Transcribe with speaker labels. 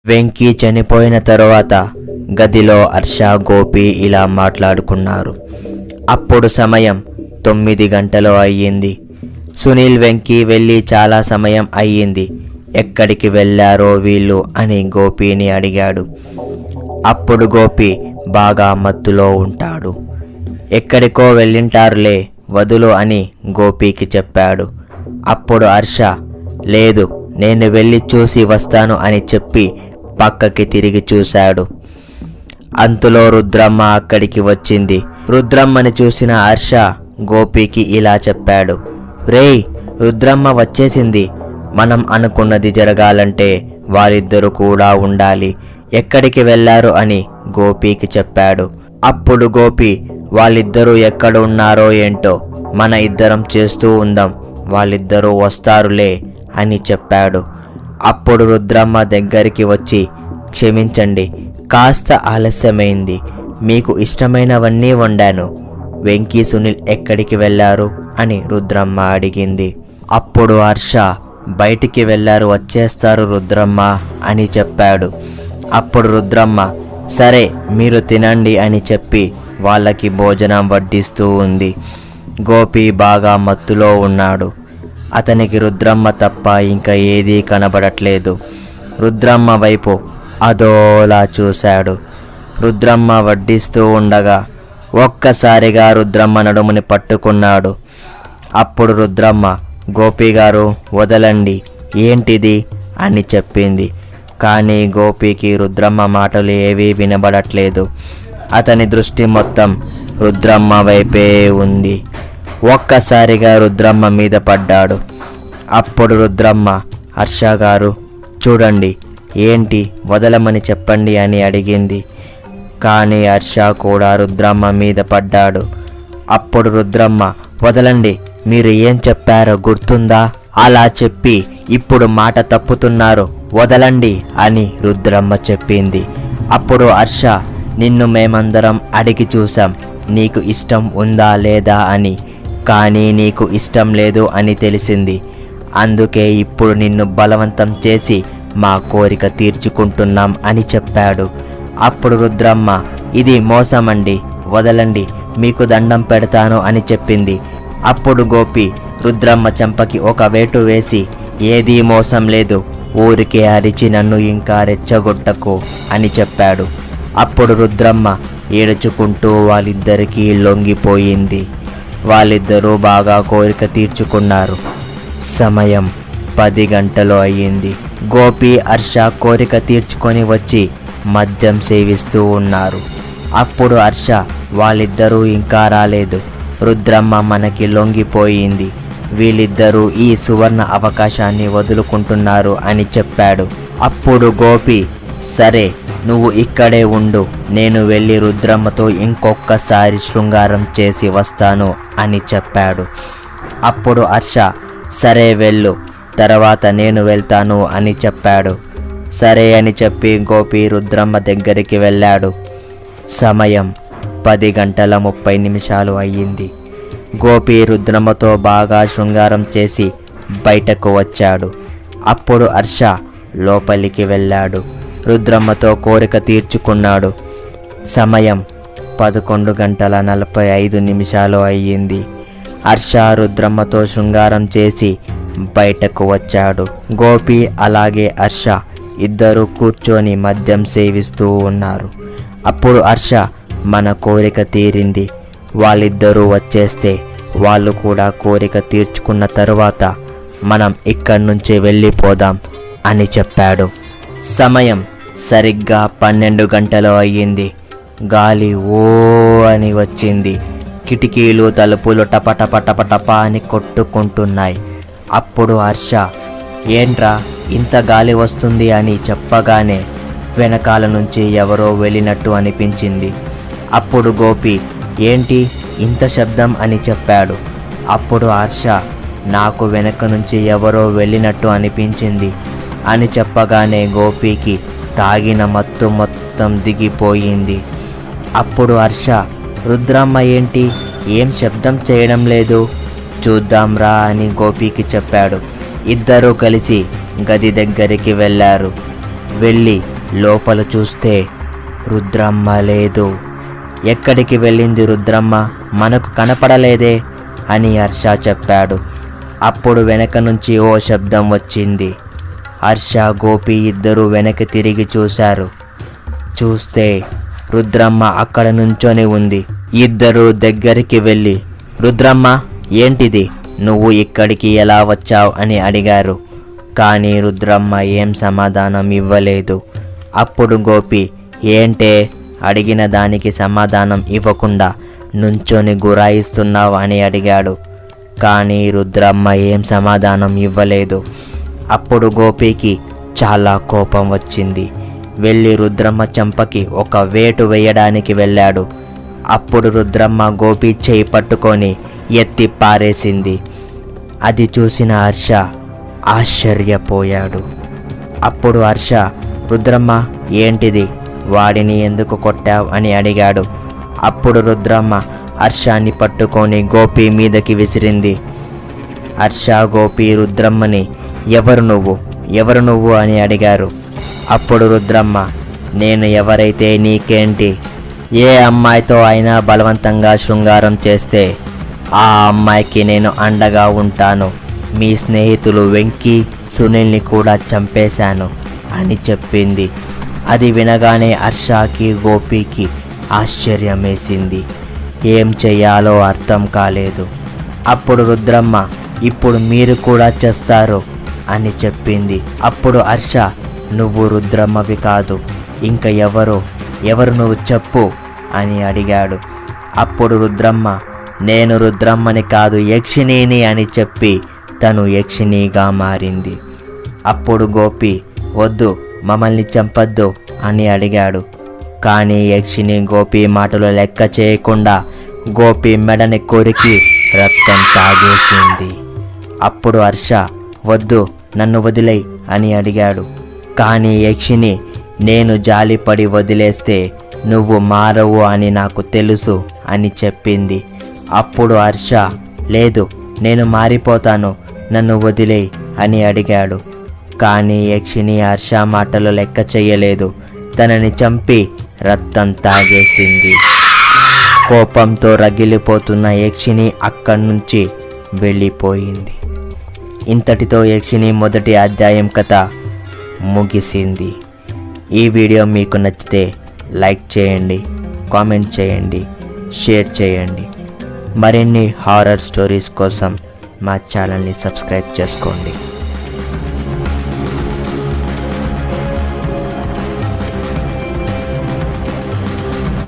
Speaker 1: వెంకీ చనిపోయిన తరువాత గదిలో హర్ష గోపి ఇలా మాట్లాడుకున్నారు. అప్పుడు సమయం 9 గంటలు అయ్యింది. సునీల్ వెంకీ వెళ్ళి చాలా సమయం అయ్యింది. ఎక్కడికి వెళ్ళారో వీళ్ళు అని గోపిని అడిగాడు. అప్పుడు గోపి బాగా మత్తులో ఉంటాడు. ఎక్కడికో వెళ్ళింటారులే వదులు అని గోపికి చెప్పాడు. అప్పుడు హర్ష లేదు నేను వెళ్ళి చూసి వస్తాను అని చెప్పి పక్కకి తిరిగి చూశాడు. అంతలో రుద్రమ్మ అక్కడికి వచ్చింది. రుద్రమ్మని చూసిన హర్ష గోపికి ఇలా చెప్పాడు. రేయ్, రుద్రమ్మ వచ్చేసింది. మనం అనుకున్నది జరగాలంటే వాళ్ళిద్దరూ కూడా ఉండాలి. ఎక్కడికి వెళ్ళారు అని గోపికి చెప్పాడు. అప్పుడు గోపి వాళ్ళిద్దరూ ఎక్కడ ఉన్నారో ఏంటో మన ఇద్దరం చేస్తూ ఉందాం, వాళ్ళిద్దరూ వస్తారులే అని చెప్పాడు. అప్పుడు రుద్రమ్మ దగ్గరికి వచ్చి క్షమించండి, కాస్త ఆలస్యమైంది. మీకు ఇష్టమైనవన్నీ వండాను. వెంకీ సునీల్ ఎక్కడికి వెళ్ళారు అని రుద్రమ్మ అడిగింది. అప్పుడు హర్ష బయటికి వెళ్ళారు, వచ్చేస్తారు రుద్రమ్మ అని చెప్పాడు. అప్పుడు రుద్రమ్మ సరే మీరు తినండి అని చెప్పి వాళ్ళకి భోజనం వడ్డిస్తూ ఉంది. గోపి బాగా మత్తులో ఉన్నాడు. అతనికి రుద్రమ్మ తప్ప ఇంకా ఏదీ కనబడట్లేదు. రుద్రమ్మ వైపు అదోలా చూశాడు. రుద్రమ్మ వడ్డిస్తూ ఉండగా ఒక్కసారిగా రుద్రమ్మ నడుముని పట్టుకున్నాడు. అప్పుడు రుద్రమ్మ గోపి గారు వదలండి, ఏంటిది అని చెప్పింది. కానీ గోపికి రుద్రమ్మ మాటలు ఏవీ వినబడట్లేదు. అతని దృష్టి మొత్తం రుద్రమ్మ వైపే ఉంది. ఒక్కసారిగా రుద్రమ్మ మీద పడ్డాడు. అప్పుడు రుద్రమ్మ హర్ష గారు చూడండి, ఏంటి వదలమని చెప్పండి అని అడిగింది. కానీ హర్ష కూడా రుద్రమ్మ మీద పడ్డాడు. అప్పుడు రుద్రమ్మ వదలండి, మీరు ఏం చెప్పారో గుర్తుందా? అలా చెప్పి ఇప్పుడు మాట తప్పుతున్నారు, వదలండి అని రుద్రమ్మ చెప్పింది. అప్పుడు హర్ష నిన్ను మేమందరం అడిగి చూసాం, నీకు ఇష్టం ఉందా లేదా అని. కానీ నీకు ఇష్టం లేదు అని తెలిసింది. అందుకే ఇప్పుడు నిన్ను బలవంతం చేసి మా కోరిక తీర్చుకుంటున్నాం అని చెప్పాడు. అప్పుడు రుద్రమ్మ ఇది మోసమండి, వదలండి, మీకు దండం పెడతాను అని చెప్పింది. అప్పుడు గోపి రుద్రమ్మ చెంపకి ఒక వేటు వేసి ఏదీ మోసం లేదు, ఊరికే అరిచి నన్ను ఇంకా రెచ్చగొట్టకు అని చెప్పాడు. అప్పుడు రుద్రమ్మ ఏడుచుకుంటూ వాళ్ళిద్దరికీ లొంగిపోయింది. వాళ్ళిద్దరూ బాగా కోరిక తీర్చుకున్నారు. సమయం 10 గంటలు అయ్యింది. గోపి హర్ష కోరిక తీర్చుకొని వచ్చి మద్యం సేవిస్తూ ఉన్నారు. అప్పుడు హర్ష వాళ్ళిద్దరూ ఇంకా రాలేదు, రుద్రమ్మ మనకి లొంగిపోయింది, వీళ్ళిద్దరూ ఈ సువర్ణ అవకాశాన్ని వదులుకుంటున్నారు అని చెప్పాడు. అప్పుడు గోపి సరే నువ్వు ఇక్కడే ఉండు, నేను వెళ్ళి రుద్రమ్మతో ఇంకొకసారి శృంగారం చేసి వస్తాను అని చెప్పాడు. అప్పుడు హర్ష సరే వెళ్ళు, తర్వాత నేను వెళ్తాను అని చెప్పాడు. సరే అని చెప్పి గోపి రుద్రమ్మ దగ్గరికి వెళ్ళాడు. సమయం 10:30 అయ్యింది. గోపి రుద్రమ్మతో బాగా శృంగారం చేసి బయటకు వచ్చాడు. అప్పుడు హర్ష లోపలికి వెళ్ళాడు. రుద్రమ్మతో కోరిక తీర్చుకున్నాడు. సమయం 11:45 అయ్యింది. హర్ష రుద్రమ్మతో శృంగారం చేసి బయటకు వచ్చాడు. గోపి అలాగే హర్ష ఇద్దరు కూర్చొని మద్యం సేవిస్తూ ఉన్నారు. అప్పుడు హర్ష మన కోరిక తీరింది, వాళ్ళిద్దరూ వచ్చేస్తే వాళ్ళు కూడా కోరిక తీర్చుకున్న తరువాత మనం ఇక్కడి నుంచి వెళ్ళిపోదాం అని చెప్పాడు. సమయం సరిగ్గా 12 గంటలు అయ్యింది. గాలి ఓ అని వచ్చింది. కిటికీలు తలుపులు టపటప అని కొట్టుకుంటున్నాయి. అప్పుడు హర్ష ఏంట్రా ఇంత గాలి వస్తుంది అని చెప్పగానే వెనకాల నుంచి ఎవరో వెళ్ళినట్టు అనిపించింది. అప్పుడు గోపి ఏంటి ఇంత శబ్దం అని చెప్పాడు. అప్పుడు హర్ష నాకు వెనక నుంచి ఎవరో వెళ్ళినట్టు అనిపించింది అని చెప్పగానే గోపికి తాగిన మత్తు మొత్తం దిగిపోయింది. అప్పుడు హర్ష రుద్రమ్మ ఏంటి ఏం శబ్దం చేయడం లేదు, చూద్దాంరా అని గోపికి చెప్పాడు. ఇద్దరూ కలిసి గది దగ్గరికి వెళ్ళారు. వెళ్ళి లోపల చూస్తే రుద్రమ్మ లేదు. ఎక్కడికి వెళ్ళింది రుద్రమ్మ, మనకు కనపడలేదే అని హర్ష చెప్పాడు. అప్పుడు వెనక నుంచి ఓ శబ్దం వచ్చింది. హర్ష, గోపి ఇద్దరూ వెనక్కి తిరిగి చూశారు. చూస్తే రుద్రమ్మ అక్కడ నుంచొని ఉంది. ఇద్దరూ దగ్గరికి వెళ్ళి, రుద్రమ్మ ఏంటిది, నువ్వు ఇక్కడికి ఎలా వచ్చావు అని అడిగారు. కానీ రుద్రమ్మ ఏం సమాధానం ఇవ్వలేదు. అప్పుడు గోపి, ఏంటే అడిగిన దానికి సమాధానం ఇవ్వకుండా నుంచొని గురాయిస్తున్నావు అని అడిగాడు. కానీ రుద్రమ్మ ఏం సమాధానం ఇవ్వలేదు. అప్పుడు గోపికి చాలా కోపం వచ్చింది. వెళ్ళి రుద్రమ్మ చెంపకి ఒక వేటు వేయడానికి వెళ్ళాడు. అప్పుడు రుద్రమ్మ గోపి చేయి పట్టుకొని ఎత్తి పారేసింది. అది చూసిన హర్ష ఆశ్చర్యపోయాడు. అప్పుడు హర్ష, రుద్రమ్మ ఏంటిది, వాడిని ఎందుకు కొట్టావు అని అడిగాడు. అప్పుడు రుద్రమ్మ హర్షాన్ని పట్టుకొని గోపి మీదకి విసిరింది. హర్ష, గోపి రుద్రమ్మని ఎవరు నువ్వు అని అడిగారు. అప్పుడు రుద్రమ్మ, నేను ఎవరైతే నీకేంటి, ఏ అమ్మాయితో అయినా బలవంతంగా శృంగారం చేస్తే ఆ అమ్మాయికి నేను అండగా ఉంటాను. మీ స్నేహితులు వెంకీ, సునీల్ని కూడా చంపేశాను అని చెప్పింది. అది వినగానే హర్షకి, గోపికి ఆశ్చర్యం వేసింది. ఏం చెయ్యాలో అర్థం కాలేదు. అప్పుడు రుద్రమ్మ, ఇప్పుడు మీరు కూడా చేస్తారు అని చెప్పింది. అప్పుడు హర్ష, నువ్వు రుద్రమ్మవి కాదు, ఇంకా ఎవరు నువ్వు చెప్పు అని అడిగాడు. అప్పుడు రుద్రమ్మ, నేను రుద్రమ్మని కాదు యక్షిణిని అని చెప్పి తను యక్షిణిగా మారింది. అప్పుడు గోపి, వద్దు, మమ్మల్ని చంపద్దు అని అడిగాడు. కానీ యక్షిణి గోపి మాటలు లెక్క చేయకుండా గోపి మెడని కొరికి రక్తం తాగేసింది. అప్పుడు హర్ష, వద్దు, నన్ను వదిలేయ్ అని అడిగాడు. కానీ యక్షిణి, నేను జాలిపడి వదిలేస్తే నువ్వు మారవు అని నాకు తెలుసు అని చెప్పింది. అప్పుడు హర్ష, లేదు, నేను మారిపోతాను, నన్ను వదిలేయ్ అని అడిగాడు. కానీ యక్షిణి హర్ష మాటలు లెక్క చెయ్యలేదు. తనని చంపి రక్తం తాగేసింది. కోపంతో రగిలిపోతున్న యక్షిణి అక్కడి నుంచి వెళ్ళిపోయింది. ఇంతటితో యక్షిణి మొదటి అధ్యాయం కథ ముగిసింది. ఈ వీడియో మీకు నచ్చితే లైక్ చేయండి, కామెంట్ చేయండి, షేర్ చేయండి. మరిన్ని హారర్ స్టోరీస్ కోసం మా ఛానల్ని సబ్స్క్రైబ్ చేసుకోండి.